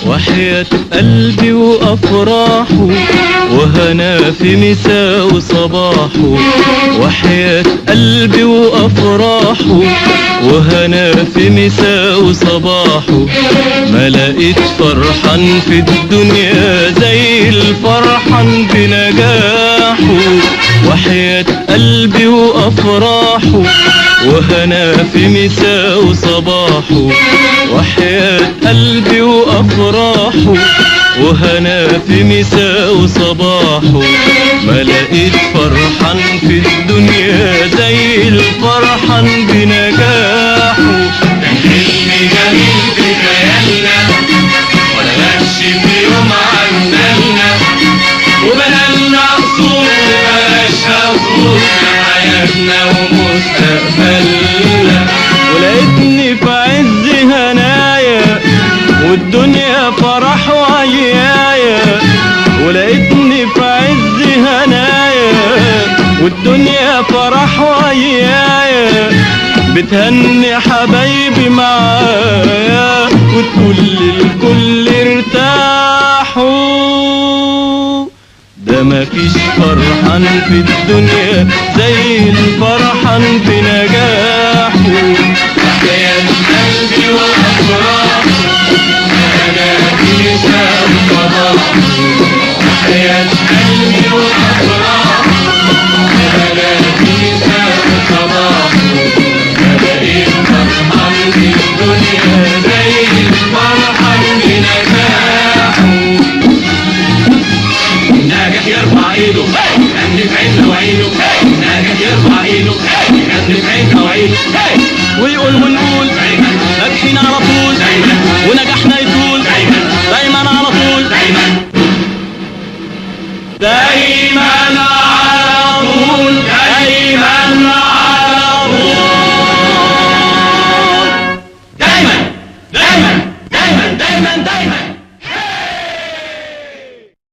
وحياة قلبي وأفراحه وهنا في مساء وصباحه. وحياة قلبي وأفراحه وهنا في مساء وصباحه. ما لقيت فرحان في الدنيا زي الفرحان بنجاحه. وحياة قلبي وأفراحه وهنا في مساء وصباحه. وحياة قلبي وأفراحه وهنا في مساء وصباحه. ما لقيت فرحان في الدنيا زي الفرحان بنجاحه. كان حلم جميل في خيالنا ولا غش في يوم عندنا، وبنالنا قصور مبقاش قصور حياتنا ومستقبلنا. ولقيتني في عز هنايا والدنيا فرح وعيايا. ولقيتني في عز هنايا والدنيا فرح وعيايا. بتهني حبايبي معايا وتقول للكل ارتاحوا. ده مفيش فرحان في الدنيا زي الفرحان بنجاحه. وحياة قلبي وأفراحه وهنا في مساء وصباحه. وحياة قلبي وأفراحه وهنا في مساء وصباحه. ما لقيت فرحان في الدنيا زي الفرحان بنجاحه. ناجح يرفع ايده يغني في عيننا وعينه. ناجح يرفع ايده يغني في عيننا وعينه. ويقول ونقول ناجحين على طول ونجحنا يطول دايما على طول. دايما على طول دايما على طول. دايما دايما دايما دايما دايما